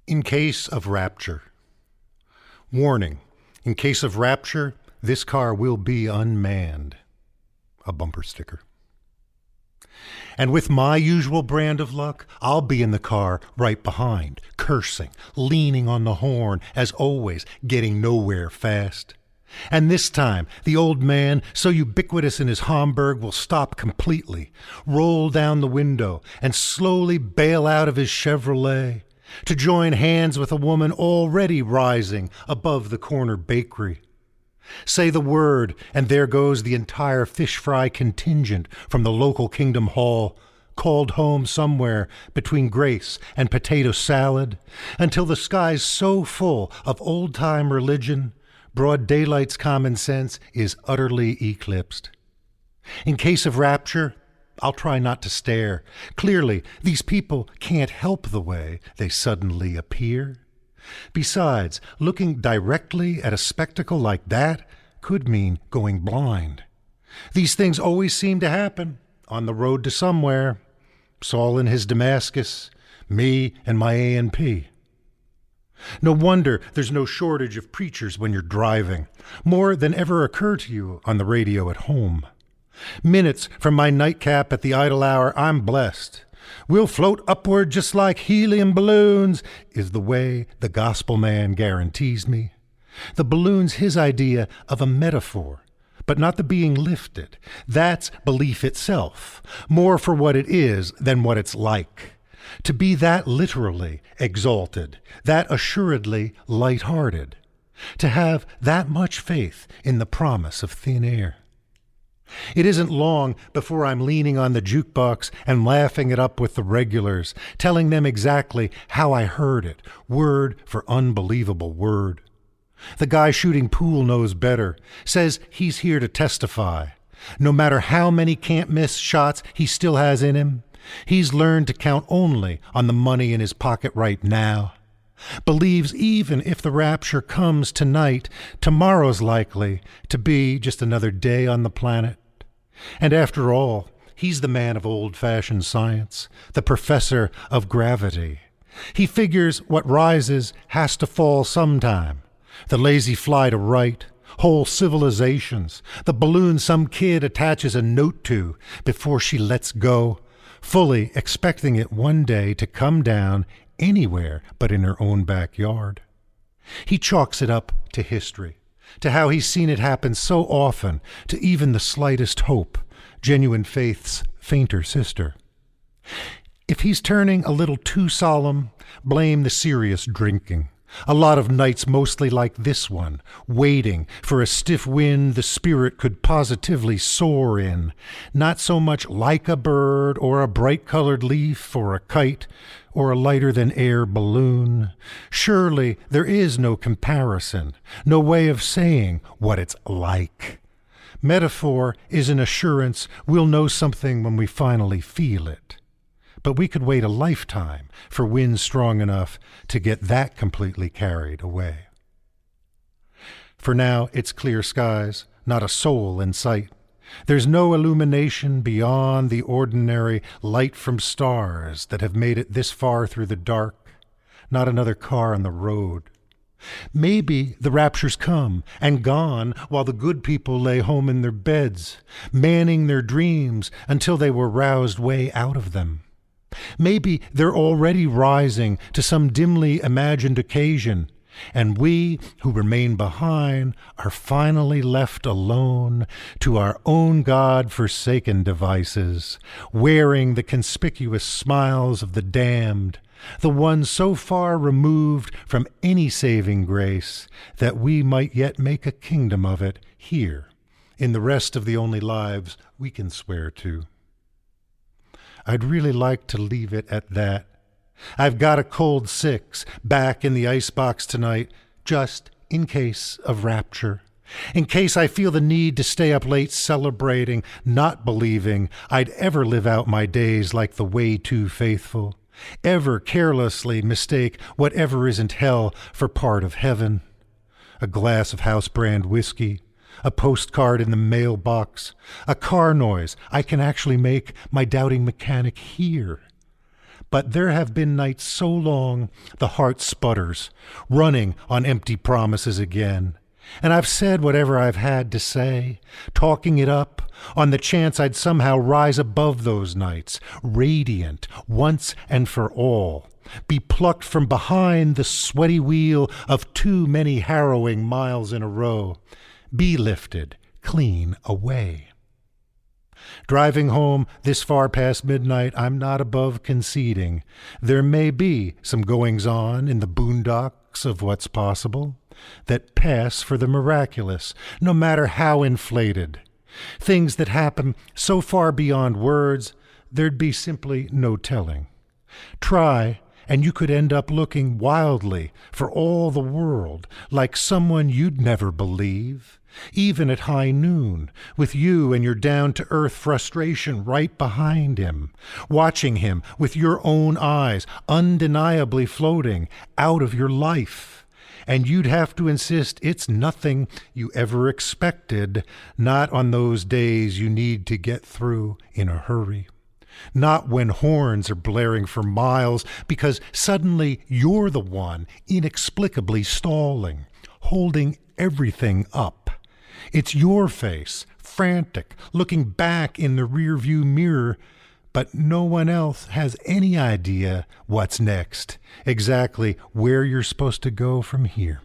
In case of rapture. Warning, in case of rapture, this car will be unmanned. A bumper sticker. And with my usual brand of luck, I'll be in the car right behind, cursing, leaning on the horn, as always, getting nowhere fast. And this time, the old man, so ubiquitous in his Hamburg, will stop completely, roll down the window, and slowly bail out of his Chevrolet to join hands with a woman already rising above the corner bakery. Say the word, and there goes the entire fish fry contingent from the local Kingdom Hall, called home somewhere between grace and potato salad, until the sky's so full of old-time religion, broad daylight's common sense is utterly eclipsed. In case of rapture, I'll try not to stare. Clearly, these people can't help the way they suddenly appear. Besides, looking directly at a spectacle like that could mean going blind. These things always seem to happen on the road to somewhere. Saul in his Damascus, me and my A&P. No wonder there's no shortage of preachers when you're driving, more than ever occur to you on the radio at home. Minutes from my nightcap at the idle hour, I'm blessed. We'll float upward just like helium balloons, is the way the gospel man guarantees me. The balloon's his idea of a metaphor, but not the being lifted. That's belief itself, more for what it is than what it's like. To be that literally exalted, that assuredly light-hearted, to have that much faith in the promise of thin air. It isn't long before I'm leaning on the jukebox and laughing it up with the regulars, telling them exactly how I heard it, word for unbelievable word. The guy shooting pool knows better, says he's here to testify. No matter how many can't-miss shots he still has in him, he's learned to count only on the money in his pocket right now. Believes even if the rapture comes tonight, tomorrow's likely to be just another day on the planet. And after all, he's the man of old-fashioned science, the professor of gravity. He figures what rises has to fall sometime. The lazy fly to right, whole civilizations, the balloon some kid attaches a note to before she lets go, fully expecting it one day to come down anywhere but in her own backyard. He chalks it up to history, to how he's seen it happen so often to even the slightest hope, genuine faith's fainter sister. If he's turning a little too solemn, blame the serious drinking. A lot of nights mostly like this one, waiting for a stiff wind the spirit could positively soar in, not so much like a bird or a bright-colored leaf or a kite or a lighter-than-air balloon. Surely there is no comparison, no way of saying what it's like. Metaphor is an assurance we'll know something when we finally feel it. But we could wait a lifetime for winds strong enough to get that completely carried away. For now, it's clear skies, not a soul in sight. There's no illumination beyond the ordinary light from stars that have made it this far through the dark, not another car on the road. Maybe the rapture's come and gone while the good people lay home in their beds, manning their dreams until they were roused way out of them. Maybe they're already rising to some dimly imagined occasion, and we who remain behind are finally left alone to our own God-forsaken devices, wearing the conspicuous smiles of the damned, the ones so far removed from any saving grace that we might yet make a kingdom of it here, in the rest of the only lives we can swear to. I'd really like to leave it at that. I've got a cold 6 back in the icebox tonight, just in case of rapture. In case I feel the need to stay up late celebrating, not believing I'd ever live out my days like the way too faithful, ever carelessly mistake whatever isn't hell for part of heaven. A glass of house-brand whiskey, a postcard in the mailbox, a car noise I can actually make my doubting mechanic hear. But there have been nights so long the heart sputters, running on empty promises again. And I've said whatever I've had to say, talking it up, on the chance I'd somehow rise above those nights, radiant once and for all, be plucked from behind the sweaty wheel of too many harrowing miles in a row, be lifted clean away. Driving home this far past midnight, I'm not above conceding there may be some goings-on in the boondocks of what's possible that pass for the miraculous, no matter how inflated. Things that happen so far beyond words, there'd be simply no telling. Try, and you could end up looking wildly for all the world like someone you'd never believe, even at high noon, with you and your down-to-earth frustration right behind him, watching him with your own eyes undeniably floating out of your life. And you'd have to insist it's nothing you ever expected, not on those days you need to get through in a hurry. Not when horns are blaring for miles, because suddenly you're the one inexplicably stalling, holding everything up. It's your face, frantic, looking back in the rearview mirror, but no one else has any idea what's next, exactly where you're supposed to go from here.